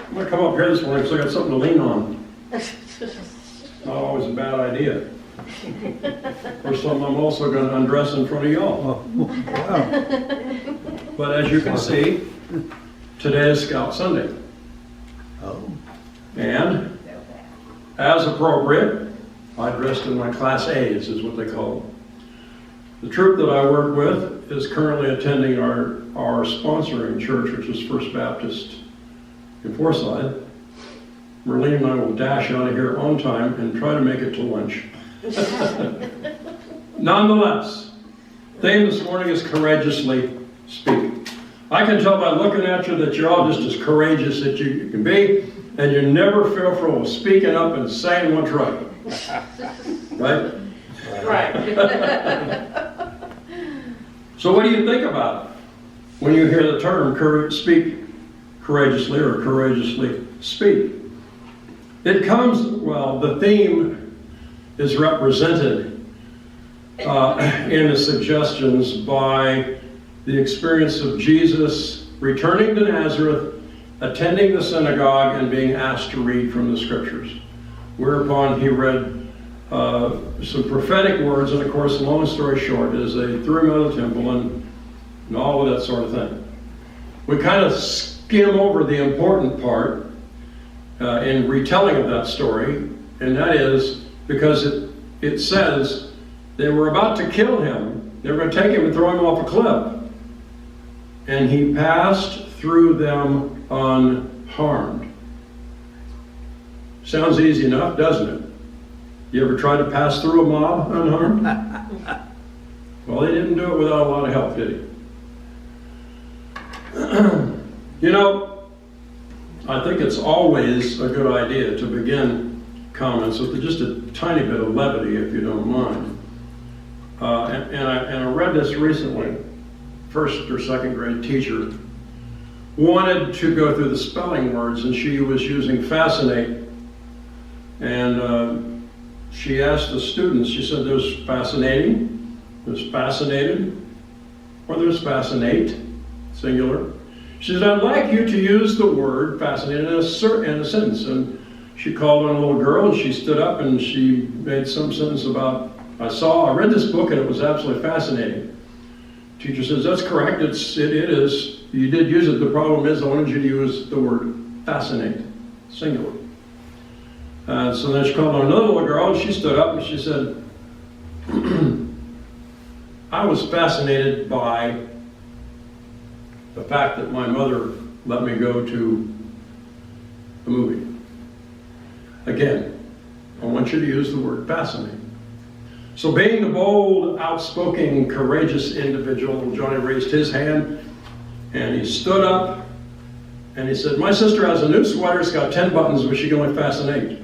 I'm going to come up here this morning because I got something to lean on. Not always a bad idea. Or something I'm also going to undress in front of y'all. Wow. But as you can see, today is Scout Sunday. Oh. And as appropriate, I dressed in my Class A's, is what they call them. The troop that I work with is currently attending our sponsoring church, which is First Baptist in Forsyth. Merlene and I will dash out of here on time and try to make it to lunch. Nonetheless, the theme this morning is courageously speak. I can tell by looking at you that you're all just as courageous as you can be, and you're never fearful of speaking up and saying what's right. Right? Right. So what do you think about when you hear the term speak courageously or courageously speak? It comes, well, the theme is represented in the suggestions by the experience of Jesus returning to Nazareth, attending the synagogue, and being asked to read from the scriptures. Whereupon he read some prophetic words, and of course, long story short, is they threw him out of the temple and all of that sort of thing. We kind of skim over the important part in retelling of that story, and that is because it says they were about to kill him. They were going to take him and throw him off a cliff. And he passed through them unharmed. Sounds easy enough, doesn't it? You ever tried to pass through a mob unharmed? Well, he didn't do it without a lot of help, did he? You know, I think it's always a good idea to begin comments with just a tiny bit of levity, if you don't mind. And I read this recently. First or second grade teacher wanted to go through the spelling words, and she was using fascinate. And she asked the students, she said, there's fascinating, there's fascinated, or there's fascinate, singular. She said, I'd like you to use the word fascinated in a sentence. And she called on a little girl, and she stood up and she made some sentence about, I read this book and it was absolutely fascinating. Teacher says, that's correct, it is. You did use it. The problem is I wanted you to use the word fascinate, singular. So then she called on another little girl, and she stood up and she said, I was fascinated by the fact that my mother let me go to a movie. Again, I want you to use the word fascinate. So being the bold, outspoken, courageous individual, Johnny raised his hand and he stood up and he said, my sister has a new sweater, it's got 10 buttons, but she can only fasten 8.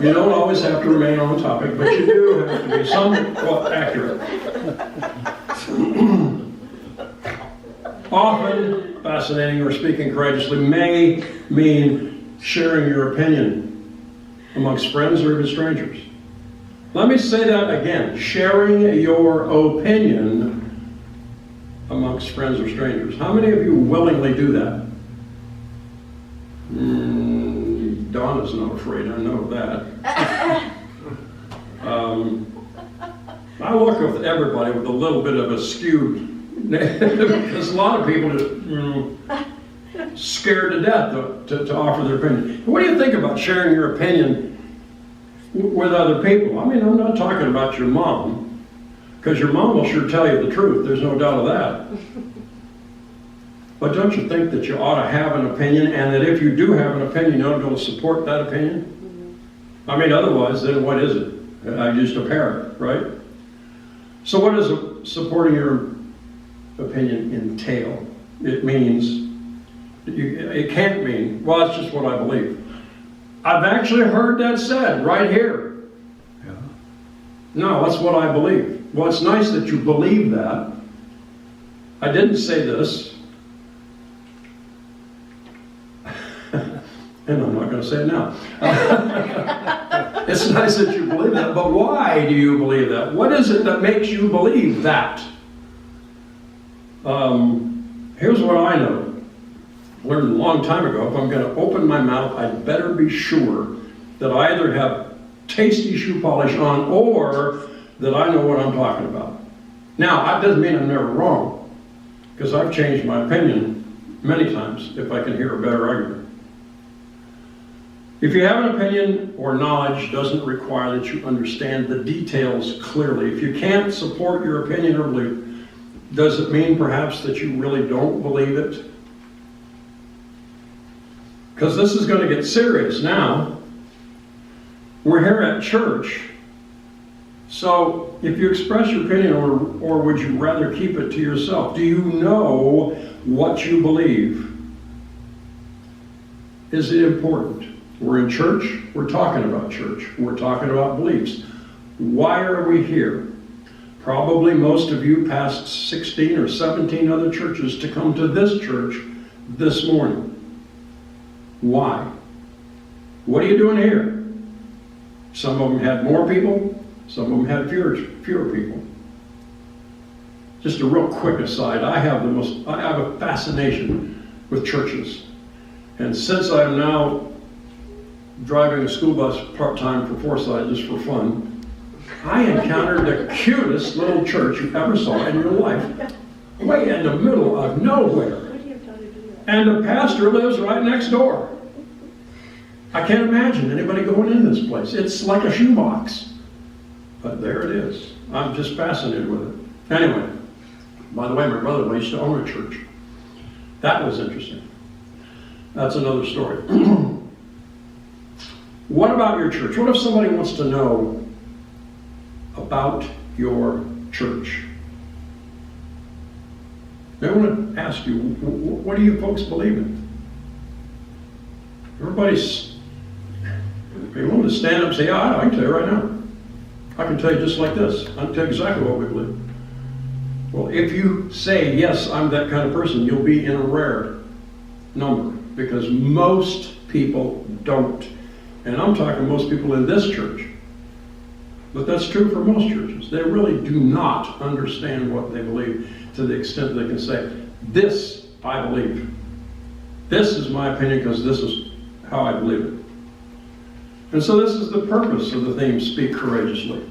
You don't always have to remain on topic, but you do have to be somewhat accurate. Often, fascinating or speaking courageously may mean sharing your opinion amongst friends or even strangers. Let me say that again, sharing your opinion amongst friends or strangers. How many of you willingly do that? Donna's not afraid, I know that. I work with everybody with a little bit of a skewed, because a lot of people just scared to death to offer their opinion. What do you think about sharing your opinion with other people? I mean, I'm not talking about your mom, because your mom will sure tell you the truth, there's no doubt of that. But don't you think that you ought to have an opinion, and that if you do have an opinion, you ought to be able to support that opinion? I mean, otherwise, then what is it? Just a parrot, right? So what does supporting your opinion entail? It means, it can't mean, well, that's just what I believe. I've actually heard that said right here. Yeah. No, that's what I believe. Well, it's nice that you believe that. I didn't say this. And I'm not going to say it now. It's nice that you believe that, but why do you believe that? What is it that makes you believe that? Here's what I know. Learned a long time ago, if I'm going to open my mouth, I'd better be sure that I either have tasty shoe polish on or that I know what I'm talking about. Now, that doesn't mean I'm never wrong, because I've changed my opinion many times if I can hear a better argument. If you have an opinion or knowledge, doesn't require that you understand the details clearly. If you can't support your opinion or belief, does it mean perhaps that you really don't believe it? Because this is going to get serious now. We're here at church. So if you express your opinion, or would you rather keep it to yourself? Do you know what you believe? Is it important? We're in church. We're talking about church. We're talking about beliefs. Why are we here? Probably most of you passed 16 or 17 other churches to come to this church this morning. Why? What are you doing here? Some of them had more people, some of them had fewer people. Just a real quick aside, I have a fascination with churches. And since I'm now driving a school bus part-time for Forsyth just for fun, I encountered the cutest little church you ever saw in your life, way in the middle of nowhere. And the pastor lives right next door. I can't imagine anybody going in this place. It's like a shoebox. But there it is. I'm just fascinated with it. Anyway, by the way, my brother used to own a church. That was interesting. That's another story. What about your church? What if somebody wants to know about your church? They want to ask you, what do you folks believe in? Everybody's willing to stand up and say, yeah, I can tell you right now. I can tell you just like this. I can tell you exactly what we believe. Well, if you say, yes, I'm that kind of person, you'll be in a rare number, because most people don't. And I'm talking most people in this church. But that's true for most churches. They really do not understand what they believe to the extent they can say, this I believe. This is my opinion because this is how I believe it. And so this is the purpose of the theme, Speak Courageously.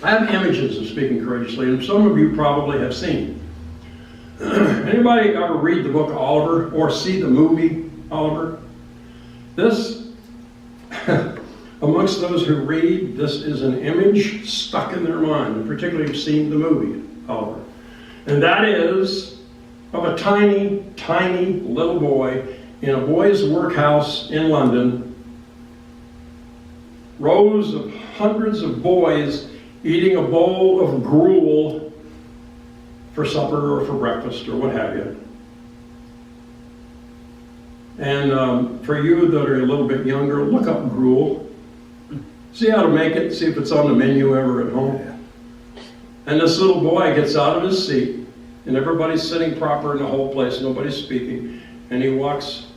I have images of speaking courageously, and some of you probably have seen. Anybody ever read the book Oliver or see the movie Oliver? This, amongst those who read, this is an image stuck in their mind, and particularly you've seen the movie Oliver. And that is of a tiny, tiny little boy in a boys' workhouse in London. Rows of hundreds of boys eating a bowl of gruel for supper or for breakfast or what have you. And for you that are a little bit younger, look up gruel. See how to make it, see if it's on the menu ever at home. And this little boy gets out of his seat, and everybody's sitting proper in the whole place, nobody's speaking, and he walks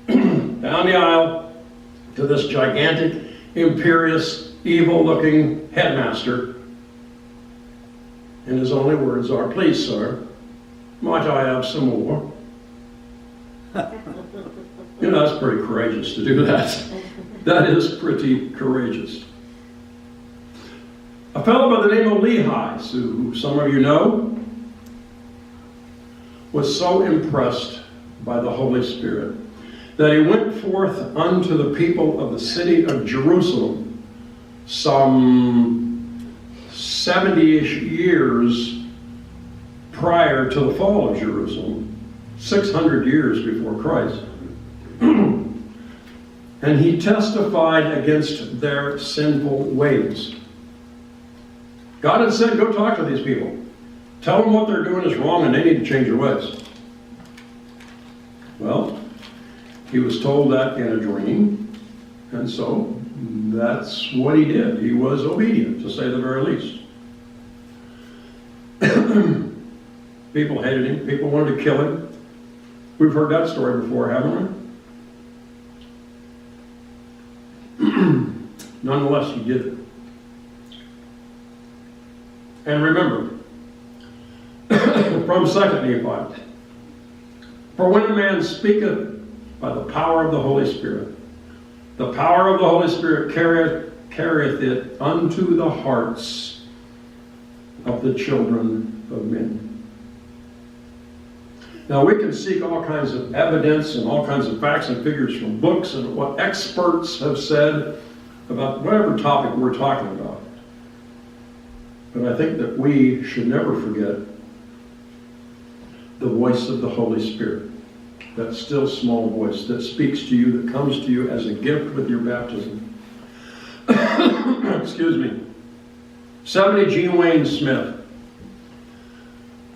down the aisle to this gigantic, imperious, evil-looking headmaster. And his only words are, please, sir, might I have some more? You know, that's pretty courageous to do that. That is pretty courageous. A fellow by the name of Lehi, who some of you know, was so impressed by the Holy Spirit that he went forth unto the people of the city of Jerusalem some 70-ish years prior to the fall of Jerusalem, 600 years before Christ. And he testified against their sinful ways. God had said, go talk to these people. Tell them what they're doing is wrong and they need to change their ways. Well, he was told that in a dream, and so that's what he did. He was obedient, to say the very least. People hated him. People wanted to kill him. We've heard that story before, haven't we? Nonetheless, he did it. And remember, from 2 Nephi. For when a man speaketh by the power of the Holy Spirit, the power of the Holy Spirit carrieth it unto the hearts of the children of men. Now we can seek all kinds of evidence and all kinds of facts and figures from books and what experts have said about whatever topic we're talking about. But I think that we should never forget the voice of the Holy Spirit. That still small voice that speaks to you, that comes to you as a gift with your baptism. Excuse me. 70 G. Wayne Smith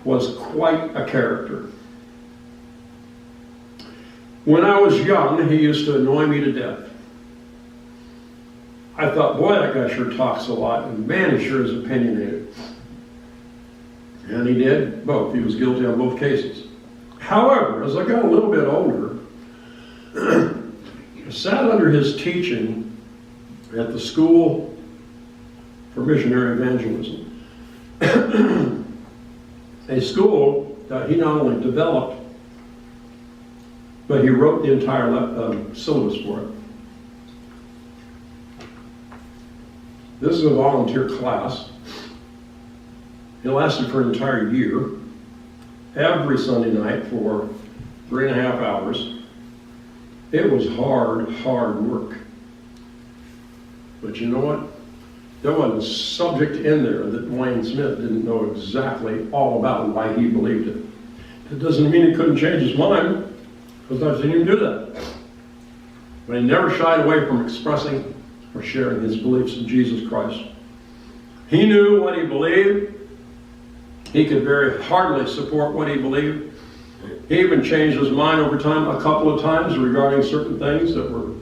was quite a character. When I was young, he used to annoy me to death. I thought, boy, that guy sure talks a lot, and man, he sure is opinionated. And he did both. He was guilty on both cases. However, as I got a little bit older, I sat under his teaching at the School for Missionary Evangelism. A school that he not only developed, but he wrote the entire syllabus for it. This is a volunteer class. It lasted for an entire year, every Sunday night for 3.5 hours. It was hard work. But you know what? There was a subject in there that Wayne Smith didn't know exactly all about why he believed it. It doesn't mean he couldn't change his mind, because I didn't even do that. But he never shied away from expressing or sharing his beliefs in Jesus Christ. He knew what he believed. He could very heartily support what he believed. He even changed his mind over time a couple of times regarding certain things that were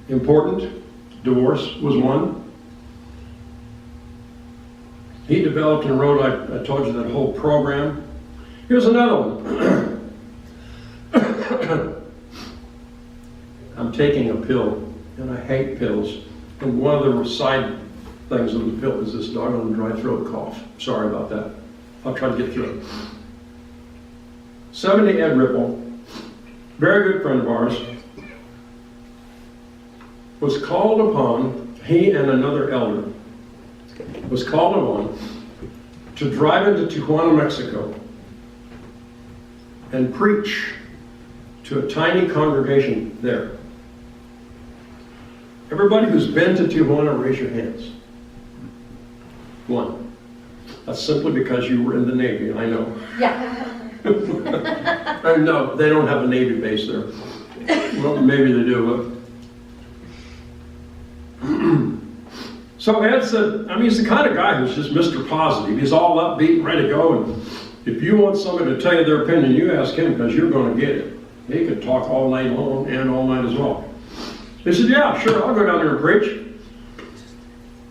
important. Divorce was one. He developed and wrote, I told you, that whole program. Here's another one. I'm taking a pill, and I hate pills. And one of the side things of the pill is this doggone dry throat cough. Sorry about that. I'll try to get through it. 70 Ed Ripple, very good friend of ours, was called upon, he and another elder, was called upon to drive into Tijuana, Mexico, and preach to a tiny congregation there. Everybody who's been to Tijuana, raise your hands. One. That's simply because you were in the Navy, I know. Yeah. No, they don't have a Navy base there. Well, maybe they do, but... So Ed said, I mean, he's the kind of guy who's just Mr. Positive. He's all upbeat, ready to go, and if you want somebody to tell you their opinion, you ask him, because you're going to get it. He could talk all night long and all night as well. He said, yeah, sure, I'll go down there and preach.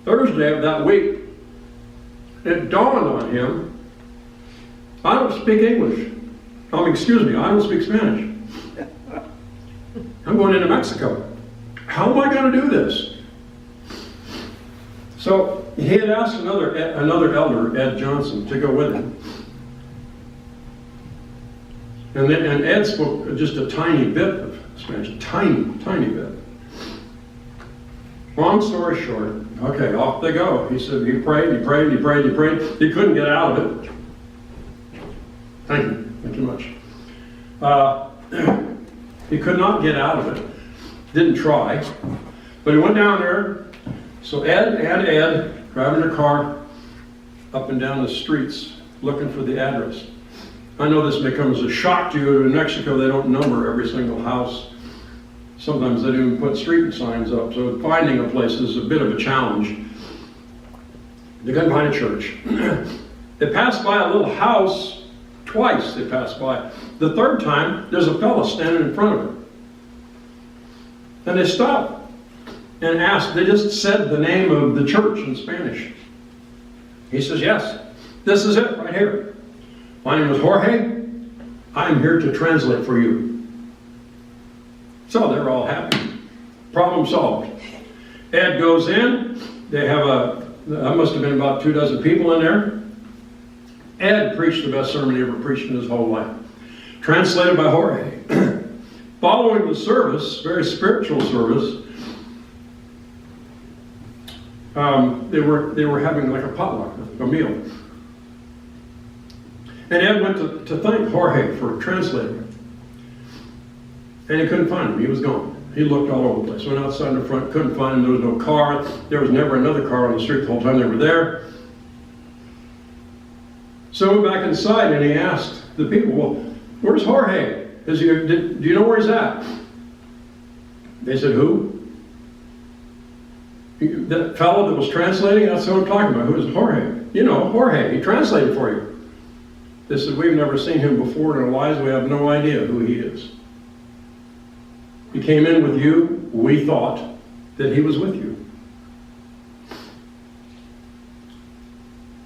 Thursday of that week, it dawned on him, I don't speak English. I don't speak Spanish. I'm going into Mexico. How am I going to do this? So he had asked another elder, Ed Johnson, to go with him. And Ed spoke just a tiny bit of Spanish, tiny bit. Long story short, okay, off they go. He said he prayed. He couldn't get out of it. Thank you much. He could not get out of it. Didn't try. But he went down there. So Ed driving their car up and down the streets looking for the address. I know this may come as a shock to you. In Mexico, they don't number every single house. Sometimes they don't even put street signs up, so finding a place is a bit of a challenge. They couldn't find a church. They passed by a little house twice. They passed by. The third time, there's a fellow standing in front of it. And they stopped and asked. They just said the name of the church in Spanish. He says, yes, this is it right here. My name is Jorge. I am here to translate for you. So they're all happy. Problem solved. Ed goes in. They have there must have been about 24 people in there. Ed preached the best sermon he ever preached in his whole life. Translated by Jorge. Following the service, very spiritual service, they were having like a potluck, a meal. And Ed went to thank Jorge for translating it. And he couldn't find him. He was gone. He looked all over the place. Went outside in the front, couldn't find him. There was no car. There was never another car on the street the whole time they were there. So he went back inside and he asked the people, well, where's Jorge? Do you know where he's at? They said, who? That fellow that was translating? That's what I'm talking about. Who is Jorge? You know, Jorge. He translated for you. They said, we've never seen him before in our lives. We have no idea who he is. He came in with you. We thought that he was with you.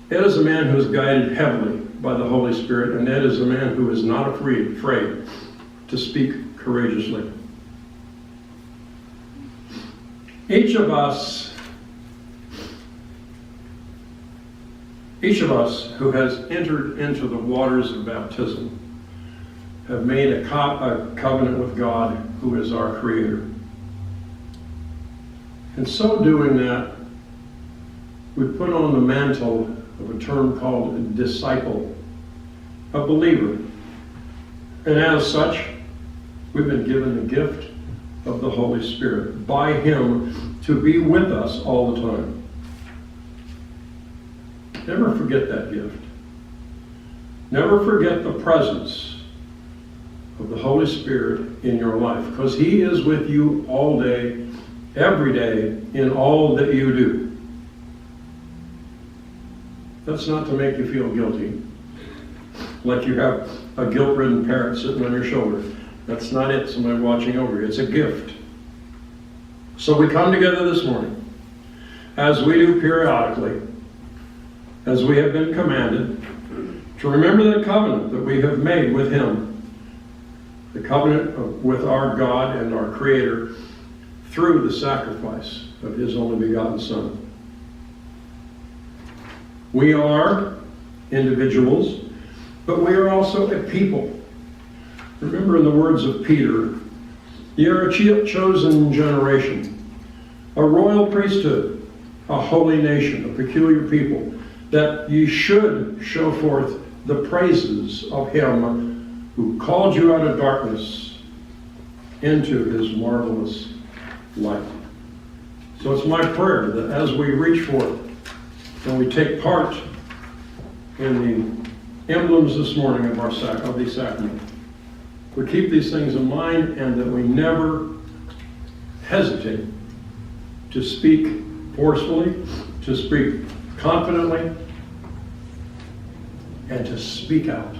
Ed is a man who is guided heavily by the Holy Spirit, and Ed is a man who is not afraid to speak courageously. Each of us who has entered into the waters of baptism have made a covenant with God, who is our Creator. In so doing that, we put on the mantle of a term called a disciple, a believer. And as such, we've been given the gift of the Holy Spirit by Him to be with us all the time. Never forget that gift. Never forget the presence of the Holy Spirit in your life, because He is with you all day, every day, in all that you do. That's not to make you feel guilty, like you have a guilt-ridden parent sitting on your shoulder. That's not it, somebody watching over you. It's a gift. So we come together this morning, as we do periodically, as we have been commanded, to remember the covenant that we have made with Him, the covenant with our God and our Creator through the sacrifice of His only begotten Son. We are individuals, but we are also a people. Remember, in the words of Peter, ye are a chosen generation, a royal priesthood, a holy nation, a peculiar people, that ye should show forth the praises of Him who called you out of darkness into His marvelous light. So it's my prayer that as we reach forth and we take part in the emblems this morning of these sacraments, we keep these things in mind, and that we never hesitate to speak forcefully, to speak confidently, and to speak out